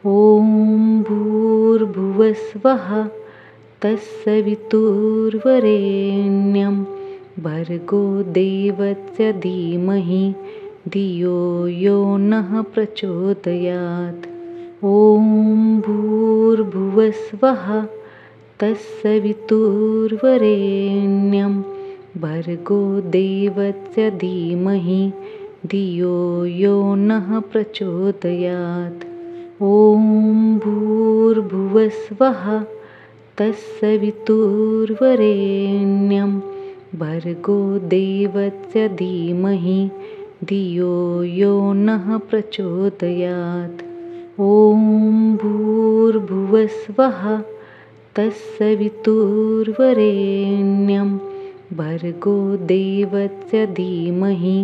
ॐ भूर्भुवस्वः तत्सवितुर्वरेण्यं भर्गो देवस्य धीमहि धियो यो नः प्रचोदयात्। ॐ भूर्भुवस्वः तत्सवितुर्वरेण्यं भर्गो देवस्य धीमहि धियो यो नः प्रचोदयात्। ॐ भूर्भुवस्वः तत्सवितुर्वरेण्यं भर्गो देवस्य धीमहि धियो यो नः प्रचोदयात्। ॐ भूर्भुवस्वः तत्सवितुर्वरेण्यं भर्गो देवस्य धीमहि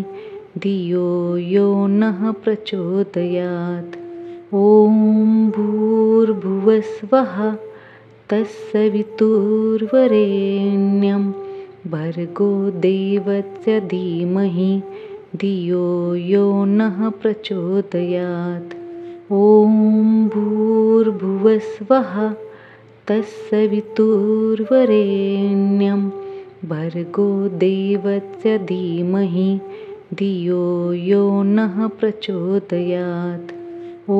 धियो यो नः प्रचोदयात्। ॐ भूर्भुवस्वः तत्सवितुर्वरेण्यं भर्गो देवस्य धीमहि धियो यो नः प्रचोदयात्। ॐ भूर्भुवस्वः तत्सवितुर्वरेण्यं भर्गो देवस्य धीमहि धियो यो नः प्रचोदयात्। ॐ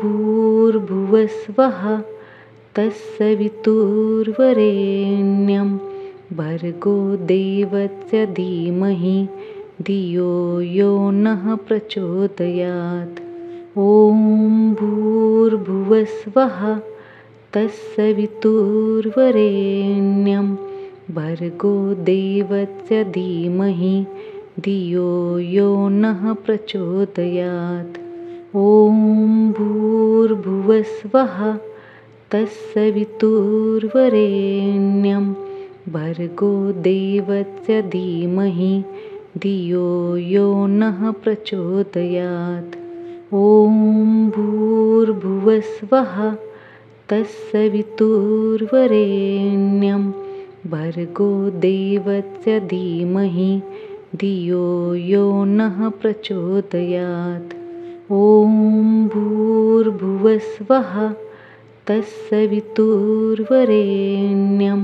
भूर्भुवस्वः तत्सवितुर्वरेण्यं भर्गो देवस्य धीमहि धियो यो नः प्रचोदयात्। ॐ भूर्भुवस्वः तत्सवितुर्वरेण्यं भर्गो देवस्य धीमहि धियो यो नः प्रचोदयात्। ॐ भूर्भुवस्वः तत्सवितुर्वरेण्यं भर्गो देवस्य धीमहि धियो यो नः प्रचोदयात्। ॐ भूर्भुवस्वः तत्सवितुर्वरेण्यं भर्गो देवस्य धीमहि धियो यो नः प्रचोदयात्। ॐ भूर्भुवस्वः तत्सवितुर्वरेण्यं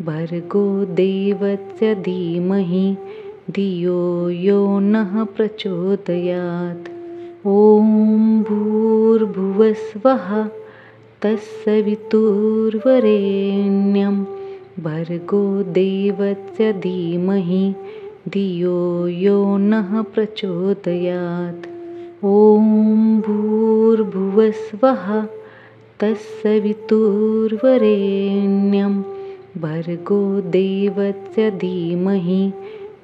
भर्गो देवस्य धीमहि धियो यो नः प्रचोदयात्। ॐ भूर्भुवस्वः तत्सवितुर्वरेण्यं भर्गो देवस्य धीमहि धियो यो नः प्रचोदयात्। ॐ भूर्भुवस्वः तत्सवितुर्वरेण्यं भर्गो देवस्य धीमहि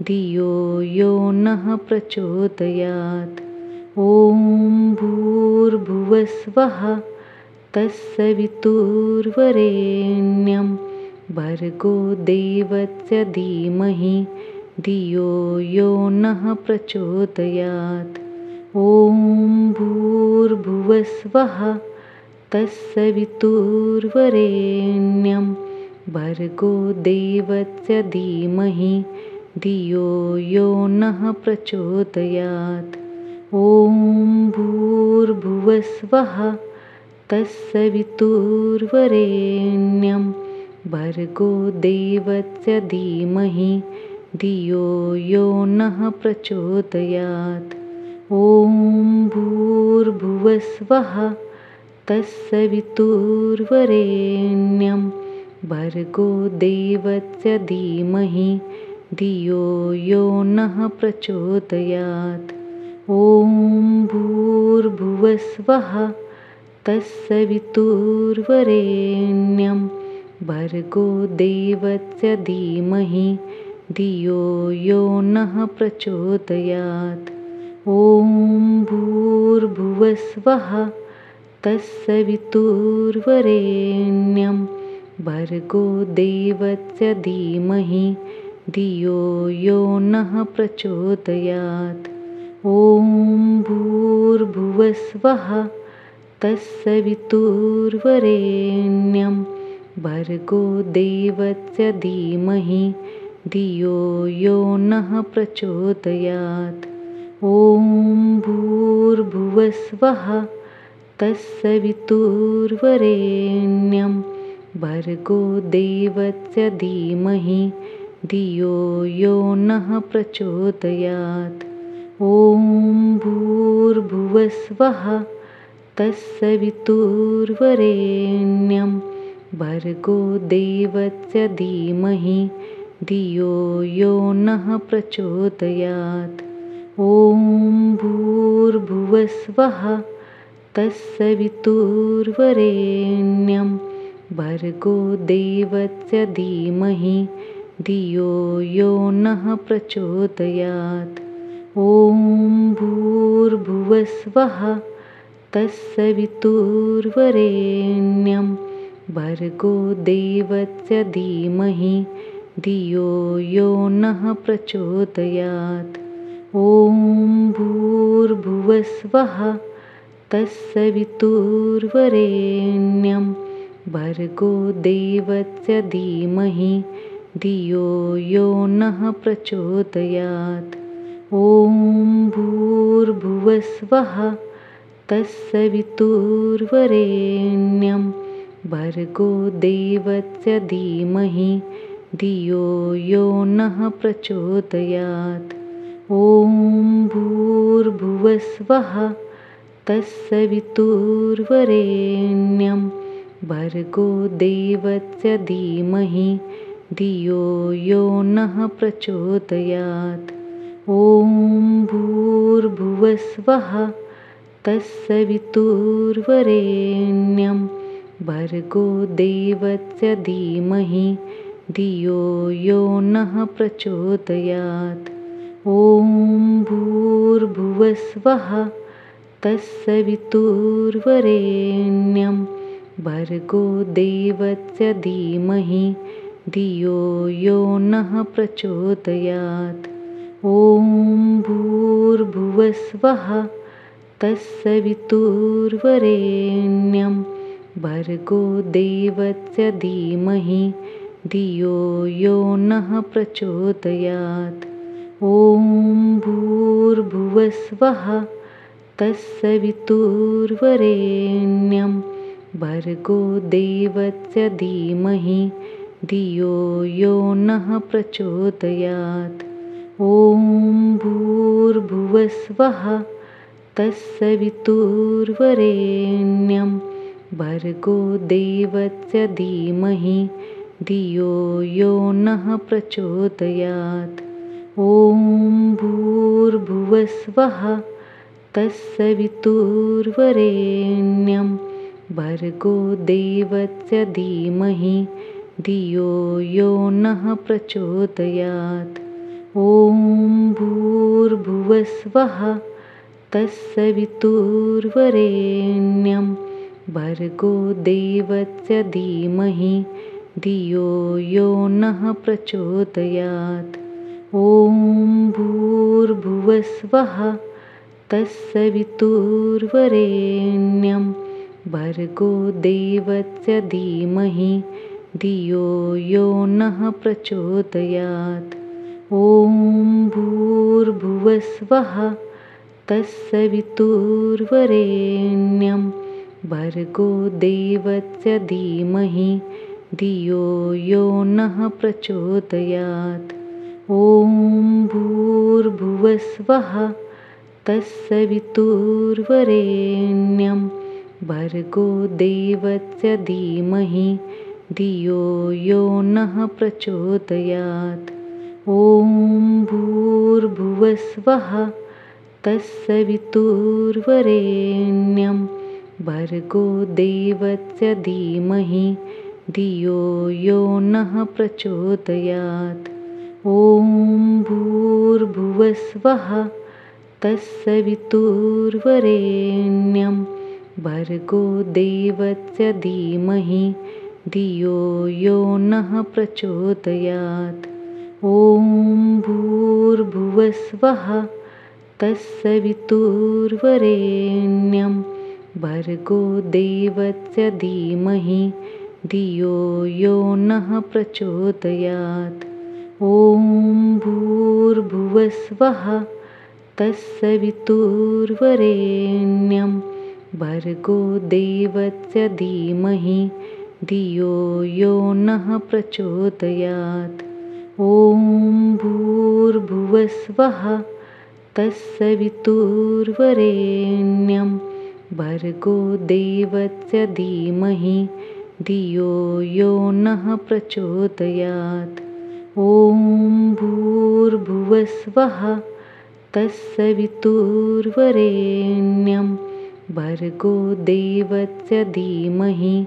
धियो यो नः प्रचोदयात्। ॐ भूर्भुवस्वः तत्सवितुर्वरेण्यं भर्गो देवस्य धीमहि धियो यो नः प्रचोदयात्। ॐ भूर्भुवस्वः तत्सवितुर्वरेण्यं भर्गो देवस्य धीमहि धियो यो नः प्रचोदयात्। ॐ भूर्भुवस्वः तत्सवितुर्वरेण्यं भर्गो देवस्य धीमहि धियो यो नः प्रचोदयात्। ॐ भूर्भुवस्वः तत्सवितुर्वरेण्यं भर्गो देवस्य धीमहि धियो यो नः प्रचोदयात्। ॐ भूर्भुवस्वः तत्सवितुर्वरेण्यं भर्गो देवस्य धीमहि धियो यो नः प्रचोदयात्। ॐ भूर्भुवस्वः तत्सवितुर्वरेण्यं भर्गो देवस्य धीमहि धियो यो नः प्रचोदयात्। ॐ भूर्भुवस्वः तत्सवितुर्वरेण्यं भर्गो देवस्य धीमहि धियो यो नः प्रचोदयात्। ॐ भूर्भुवस्वः तत्सवितुर्वरेण्यं भर्गो देवस्य धीमहि धियो यो नः प्रचोदयात्। ॐ भूर्भुवस्वः तत्सवितुर्वरेण्यं भर्गो देवस्य धीमहि धियो यो नः प्रचोदयात्। ॐ भूर्भुवस्वः तत्सवितुर्वरेण्यं भर्गो देवस्य धीमहि धियो यो नः प्रचोदयात्। ॐ भूर्भुवस्वः तत्सवितुर्वरेण्यं भर्गो देवस्य धीमहि धियो यो नः प्रचोदयात्। ॐ भूर्भुवस्वः तत्सवितुर्वरेण्यं भर्गो देवस्य धीमहि धियो यो नः प्रचोदयात्। ॐ भूर्भुवस्वः तत्सवितुर्वरेण्यं भर्गो देवस्य धीमहि धियो यो नः प्रचोदयात्। ॐ भूर्भुवस्वः तत्सवितुर्वरेण्यं भर्गो देवस्य धीमहि धियो यो नः प्रचोदयात्। ॐ भूर्भुवस्वः तत्सवितुर्वरेण्यं भर्गो देवस्य धीमहि धियो यो नः प्रचोदयात्। ॐ भूर्भुवस्वः तत्सवितुर्वरेण्यं भर्गो देवस्य धीमहि धियो यो नः प्रचोदयात्। ॐ भूर्भुवस्वः तत्सवितुर्वरेण्यं भर्गो देवस्य धीमहि धियो यो नः प्रचोदयात्। ॐ भूर्भुवस्वः तत्सवितुर्वरेण्यं भर्गो देवस्य धीमहि धियो यो नः प्रचोदयात्। ॐ भूर्भुवस्वः तत्सवितुर्वरेण्यं भर्गो देवस्य धीमहि धियो यो नः प्रचोदयात्। ॐ भूर्भुवस्वः तत्सवितुर्वरेण्यं भर्गो देवस्य धीमहि धियो यो नः प्रचोदयात्। ॐ भूर्भुवस्वः तत्सवितुर्वरेण्यं भर्गो देवस्य धीमहि धियो यो नः प्रचोदयात्। ॐ भूर्भुवस्वः तत्सवितुर्वरेण्यं भर्गो देवस्य धीमहि धियो यो नः प्रचोदयात्। ॐ भूर्भुवस्वः तत्सवितुर्वरेण्यं भर्गो देवस्य धीमहि धियो यो नः प्रचोदयात्। ॐ भूर्भुवस्वः तत्सवितुर्वरेण्यं भर्गो देवस्य धीमहि धियो यो नः प्रचोदयात्। ॐ भूर्भुवस्वः तत्सवितुर्वरेण्यं भर्गो देवस्य धीमहि धियो यो नः प्रचोदयात्। ॐ भूर्भुवस्वः तत्सवितुर्वरेण्यं भर्गो देवस्य धीमहि धियो यो नः प्रचोदयात्। ॐ भूर्भुवस्वः तत्सवितुर्वरेण्यं भर्गो देवस्य धीमहि धियो यो नः प्रचोदयात्। ॐ भूर्भुवस्वः तत्सवितुर्वरेण्यं भर्गो देवस्य धीमहि धियो यो नः प्रचोदयात्। ॐ भूर्भुवस्वः तत्सवितुर्वरेण्यं भर्गो देवस्य धीमहि धियो यो नः प्रचोदयात्। ॐ भूर्भुवस्वः तत्सवितुर्वरेण्यं भर्गो देवस्य धीमहि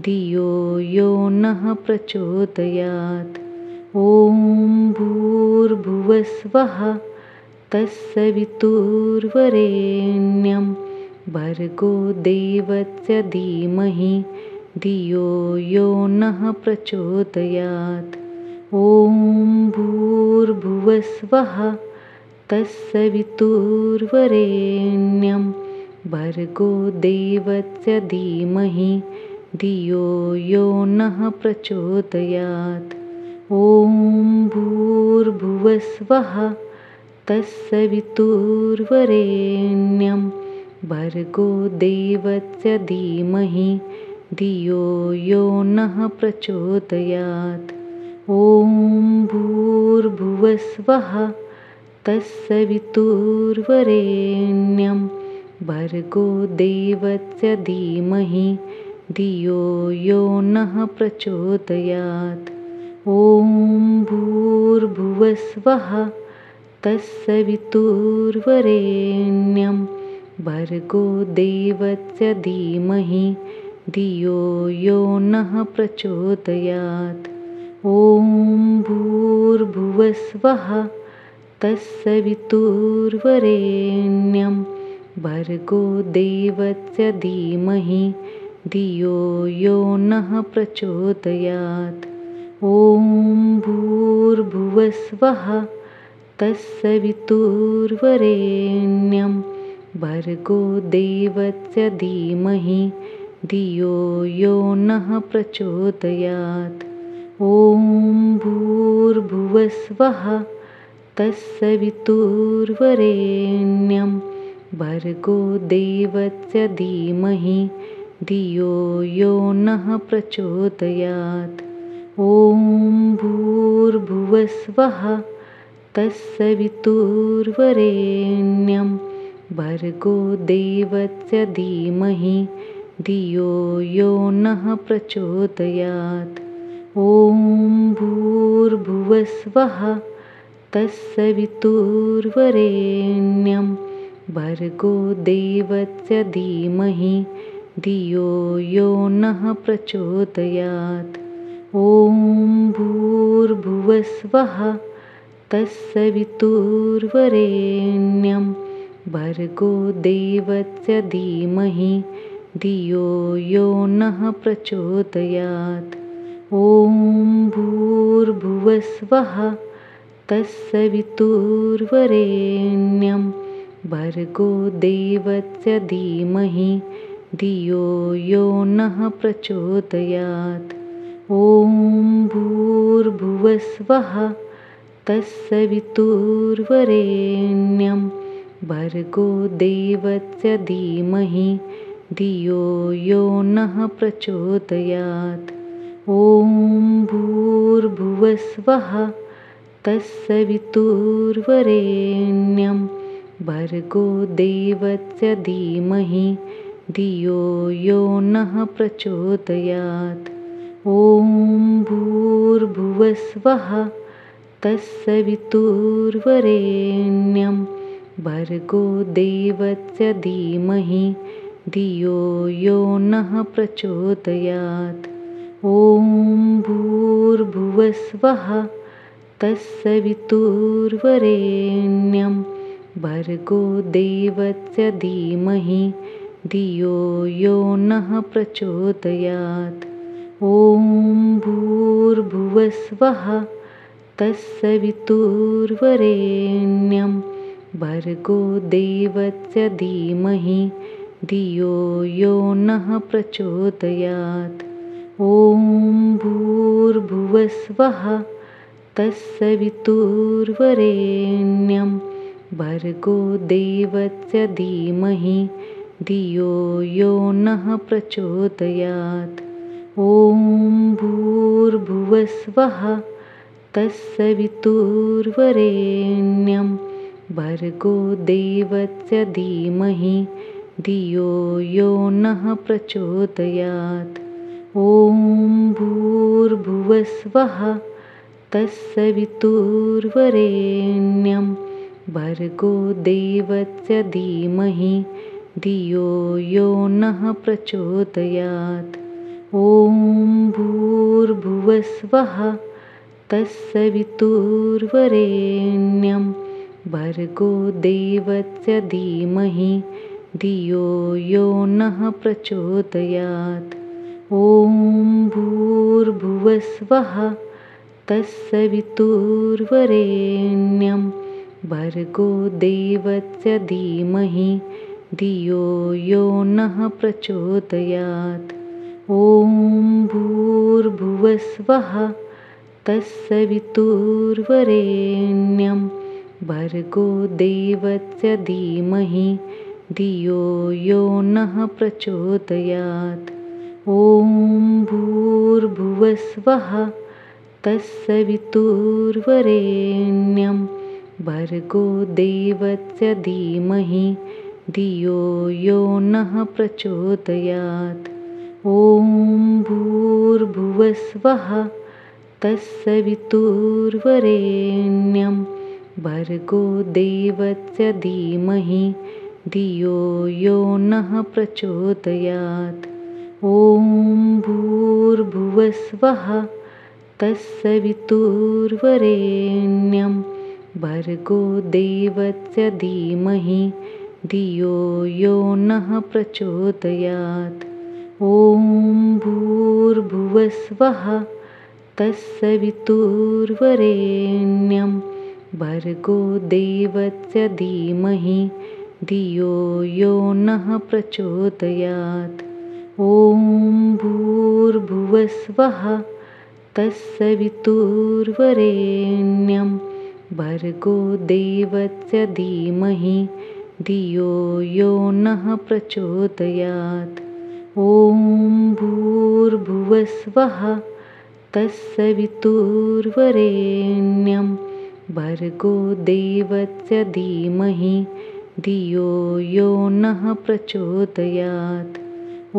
धियो यो नः प्रचोदयात्। ॐ भूर्भुवस्वः तत्सवितुर्वरेण्यं भर्गो देवस्य धीमहि धियो यो नः प्रचोदयात्। ॐ भूर्भुवस्वः तत्सवितुर्वरेण्यं भर्गो देवस्य धीमहि धियो यो नः प्रचोदयात्। ॐ भूर्भुवस्वः तत्सवितुर्वरेण्यं भर्गो देवस्य धीमहि धियो यो नः प्रचोदयात्। ॐ भूर्भुवस्वः तत्सवितुर्वरेण्यं भर्गो देवस्य धीमहि धियो यो नः प्रचोदयात्। ॐ भूर्भुवस्वः तत्सवितुर्वरेण्यं भर्गो देवस्य धीमहि धियो यो नः प्रचोदयात्। ॐ भूर्भुवस्वः तत्सवितुर्वरेण्यं भर्गो देवस्य धीमहि धियो यो नः प्रचोदयात्। ॐ भूर्भुवस्वः तत्सवितुर्वरेण्यं भर्गो देवस्य धीमहि धियो यो नः प्रचोदयात्। ॐ भूर्भुवस्वः तत्सवितुर्वरेण्यं भर्गो देवस्य धीमहि धियो यो नः प्रचोदयात्। ॐ भूर्भुवस्वः तत्सवितुर्वरेण्यं भर्गो देवस्य धीमहि धियो यो नः प्रचोदयात्। ॐ भूर्भुवस्वः तत्सवितुर्वरेण्यं भर्गो देवस्य धीमहि धियो यो नः प्रचोदयात्। ॐ भूर्भुवस्वः तत्सवितुर्वरेण्यं भर्गो देवस्य धीमहि धियो यो नः प्रचोदयात्। ॐ भूर्भुवस्वः तत्सवितुर्वरेण्यं भर्गो देवस्य धीमहि धियो यो नः प्रचोदयात्। ॐ भूर्भुवस्वः तत्सवितुर्वरेण्यं भर्गो देवस्य धीमहि धियो यो नः प्रचोदयात्। ॐ भूर्भुवस्वः तत्सवितुर्वरेण्यं भर्गो देवस्य धीमहि धियो यो नः प्रचोदयात्। ॐ भूर्भुवस्वः तत्सवितुर्वरेण्यं भर्गो देवस्य धीमहि धियो यो नः प्रचोदयात्। ॐ भूर्भुवस्वः तत्सवितुर्वरेण्यं भर्गो देवस्य धीमहि धियो यो नः प्रचोदयात्। ॐ भूर्भुवस्वः तत्सवितुर्वरेण्यं भर्गो देवस्य धीमहि धियो यो नः प्रचोदयात्। ॐ भूर्भुवस्वः तत्सवितुर्वरेण्यं भर्गो देवस्य धीमहि धियो यो नः प्रचोदयात्। ॐ भूर्भुवस्वः तत्सवितुर्वरेण्यं भर्गो देवस्य धीमहि धियो यो नः प्रचोदयात्। ॐ भूर्भुवस्वः तत्सवितुर्वरेण्यं भर्गो देवस्य धीमहि धियो यो नः प्रचोदयात्। ॐ भूर्भुवस्वः तत्सवितुर्वरेण्यं भर्गो देवस्य धीमहि धियो यो नः प्रचोदयात्। ॐ भूर्भुवस्वः तत्सवितुर्वरेण्यं भर्गो देवस्य धीमहि धियो यो नः प्रचोदयात्। ॐ भूर्भुवस्वः तत्सवितुर्वरेण्यं भर्गो देवस्य धीमहि धियो यो नः प्रचोदयात्। ॐ भूर्भुवस्वः तत्सवितुर्वरेण्यं भर्गो देवस्य धीमहि धियो यो नः प्रचोदयात्। ॐ भूर्भुवस्वः तत्सवितुर्वरेण्यं भर्गो देवस्य धीमहि धियो यो नः प्रचोदयात्। ॐ भूर्भुवस्वः तत्सवितुर्वरेण्यं भर्गो देवस्य धीमहि धियो यो नः प्रचोदयात्। ॐ भूर्भुवस्वः तत्सवितुर्वरेण्यं भर्गो देवस्य धीमहि धियो यो नः प्रचोदयात्। ॐ भूर्भुवस्वः तत्सवितुर्वरेण्यं भर्गो देवस्य धीमहि धियो यो नः प्रचोदयात्। ॐ भूर्भुवस्वः तत्सवितुर्वरेण्यं भर्गो देवस्य धीमहि धियो यो नः प्रचोदयात्। ॐ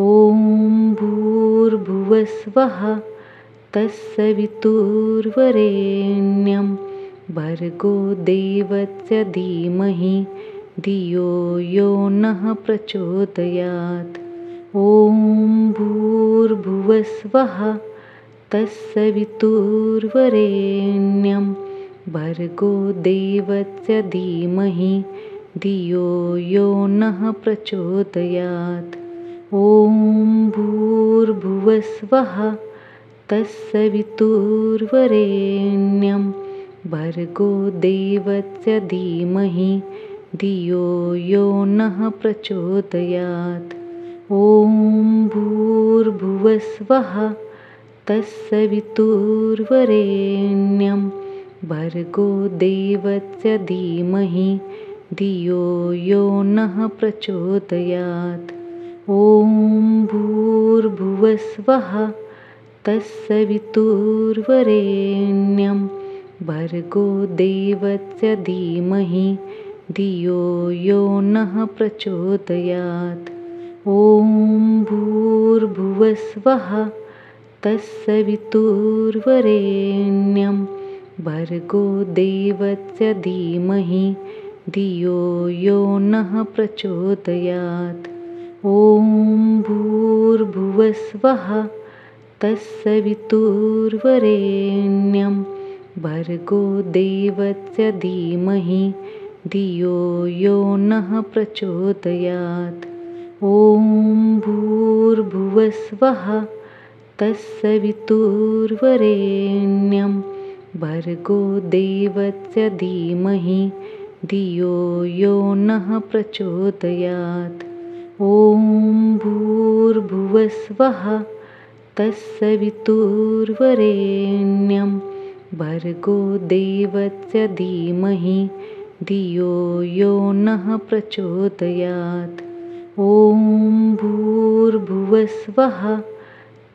भूर्भुवस्वः तत्सवितुर्वरेण्यं भर्गो देवस्य धीमहि धियो यो नः प्रचोदयात्। ॐ भूर्भुवस्वः तत्सवितुर्वरेण्यं भर्गो देवस्य धीमहि धियो यो नः प्रचोदयात्। ॐ भूर्भुवस्वः तत्सवितुर्वरेण्यं भर्गो देवस्य धीमहि धियो यो नः प्रचोदयात्। ॐ भूर्भुवस्वः तत्सवितुर्वरेण्यं भर्गो देवस्य धीमहि धियो यो नः प्रचोदयात्। ॐ भूर्भुवस्वः तत्सवितुर्वरेण्यं भर्गो देवस्य धीमहि धियो यो नः प्रचोदयात्। ॐ भूर्भुवस्वः तत्सवितुर्वरेण्यं भर्गो देवस्य धीमहि धियो यो नः प्रचोदयात्। ॐ भूर्भुवस्वः तत्सवितुर्वरेण्यं भर्गो देवस्य धीमहि धियो यो नः प्रचोदयात्। ॐ भूर्भुवस्वः तत्सवितुर्वरेण्यं भर्गो देवस्य धीमहि धियो यो नः प्रचोदयात्। ॐ भूर्भुवस्वः तत्सवितुर्वरेण्यं भर्गो देवस्य धीमहि धियो यो नः प्रचोदयात्। ॐ भूर्भुवस्वः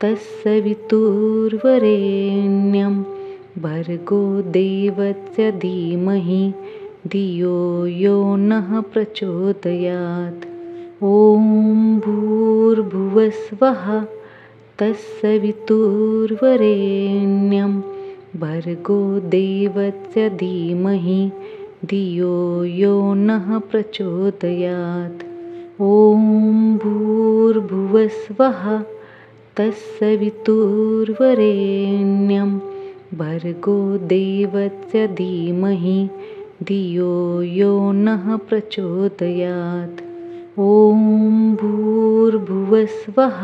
तत्सवितुर्वरेण्यं भर्गो देवस्य धीमहि धियो यो नः प्रचोदयात्। ॐ भूर्भुवस्वः तत्सवितुर्वरेण्यं भर्गो देवस्य धीमहि धियो यो नः प्रचोदयात्। ॐ भूर्भुवस्वः तत्सवितुर्वरेण्यं भर्गो देवस्य धीमहि धियो यो नः प्रचोदयात्। ॐ भूर्भुवस्वः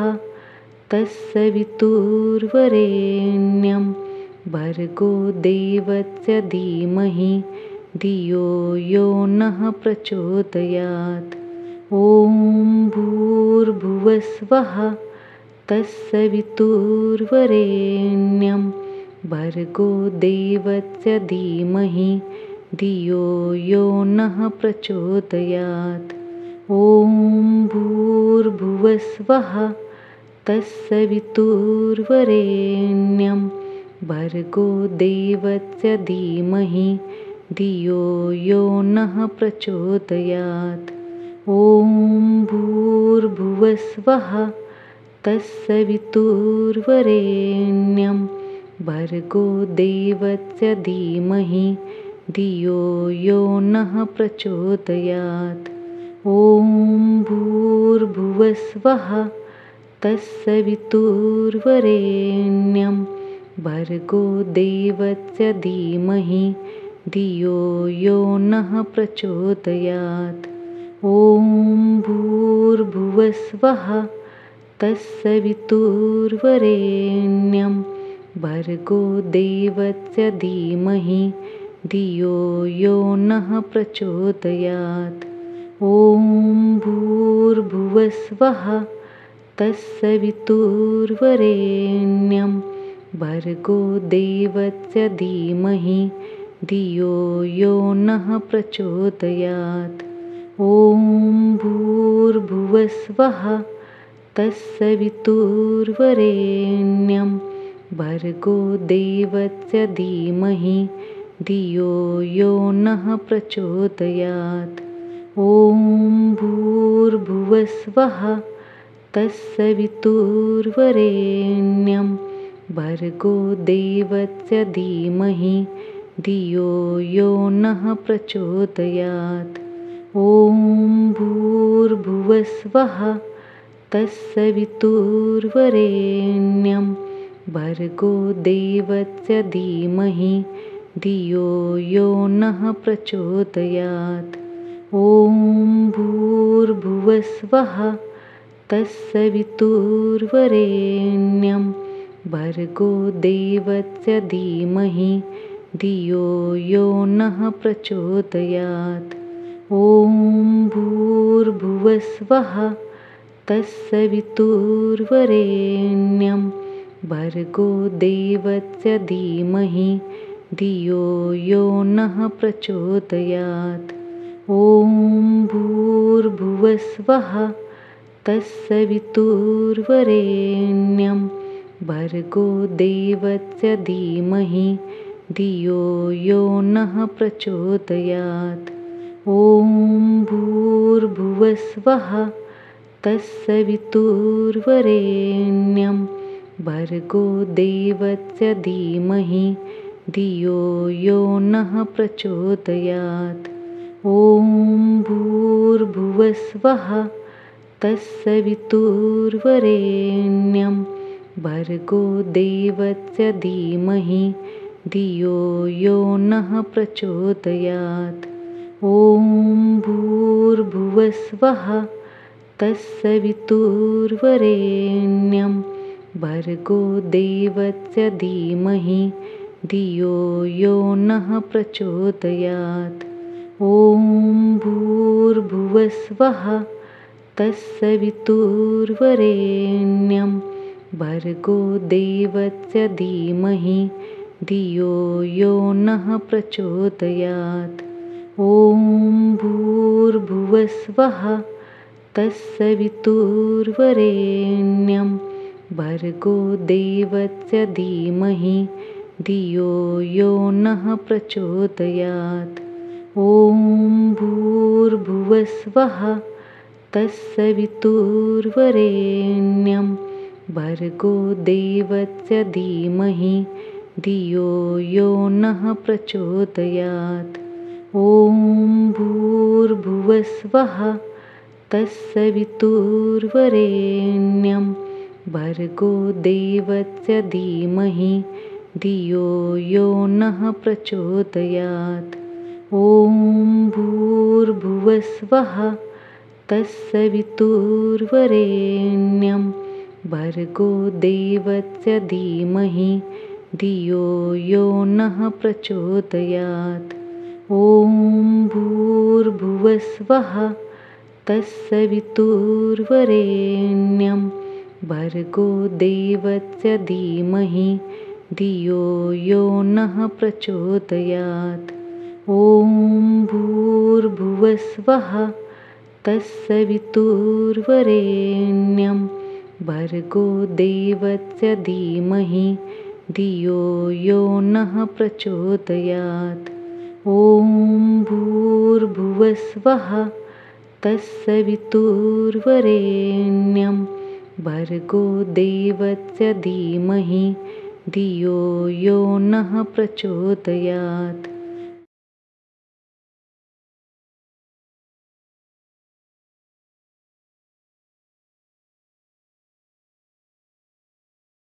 तत्सवितुर्वरेण्यं भर्गो देवस्य धीमहि धियो यो नः प्रचोदयात्। ॐ भूर्भुवस्वः तत्सवितुर्वरेण्यं भर्गो देवस्य धीमहि धियो यो नः प्रचोदयात्। ॐ भूर्भुवस्वः तत्सवितुर्वरेण्यं भर्गो देवस्य धीमहि धियो यो नः प्रचोदयात्। ॐ भूर्भुवस्वः तत्सवितुर्वरेण्यं भर्गो देवस्य धीमहि धियो यो नः प्रचोदयात्। ॐ भूर्भुवस्वः तत्सवितुर्वरेण्यं भर्गो देवस्य धीमहि धियो यो नः प्रचोदयात्। ॐ भूर्भुवस्वः तत्सवितुर्वरेण्यं भर्गो देवस्य धीमहि धियो यो नः प्रचोदयात्। ॐ भूर्भुवस्वः तत्सवितुर्वरेण्यं भर्गो देवस्य धीमहि धियो यो नः प्रचोदयात्। ॐ भूर्भुवस्वः तत्सवितुर्वरेण्यं भर्गो देवस्य धीमहि धियो यो नः प्रचोदयात्। ॐ भूर्भुवस्वः तत्सवितुर्वरेण्यं भर्गो देवस्य धीमहि धियो यो नः प्रचोदयात्। ॐ भूर्भुवस्वः तत्सवितुर्वरेण्यं भर्गो देवस्य धीमहि धियो यो नः प्रचोदयात्। ॐ भूर्भुवस्वः तत्सवितुर्वरेण्यं भर्गो देवस्य धीमहि धियो यो नः प्रचोदयात्। ॐ भूर्भुवस्वः तत्सवितुर्वरेण्यं भर्गो देवस्य धीमहि धियो यो नः प्रचोदयात्। ॐ भूर्भुवस्वः तत्सवितुर्वरेण्यं भर्गो देवस्य धीमहि धियो यो नः प्रचोदयात्। ॐ भूर्भुवस्वः तत्सवितुर्वरेण्यं भर्गो देवस्य धीमहि धियो यो नः प्रचोदयात्। ॐ भूर्भुवस्वः तत्सवितुर्वरेण्यं भर्गो देवस्य धीमहि धियो यो नः प्रचोदयात्। ॐ भूर्भुवस्वः तत्सवितुर्वरेण्यं भर्गो देवस्य धीमहि धियो यो नः प्रचोदयात्। ॐ भूर्भुवस्वः तत्सवितुर्वरेण्यं भर्गो देवस्य धीमहि धियो यो नः प्रचोदयात्। ॐ भूर्भुवस्वः तत्सवितुर्वरेण्यं भर्गो देवस्य धीमहि धियो यो नः प्रचोदयात्। ॐ भूर्भुवस्वः तत्सवितुर्वरेण्यं भर्गो देवस्य धीमहि धियो यो नः प्रचोदयात्। ॐ भूर्भुवस्वः तत्सवितुर्वरेण्यं भर्गो देवस्य धीमहि धियो यो नः प्रचोदयात्। ॐ भूर्भुवस्वः तत्सवितुर्वरेण्यं भर्गो देवस्य धीमहि धियो यो नः प्रचोदयात्। ॐ भूर्भुवस्वः तत्सवितुर्वरेण्यं भर्गो देवस्य धीमहि धियो यो नः प्रचोदयात्। ॐ भूर्भुवस्वः तत्सवितुर्वरेण्यं भर्गो देवस्य धीमहि धियो यो नः प्रचोदयात्। ॐ भूर्भुवस्वः तत्सवितुर्वरेण्यं भर्गो देवस्य धीमहि धियो यो नः प्रचोदयात्।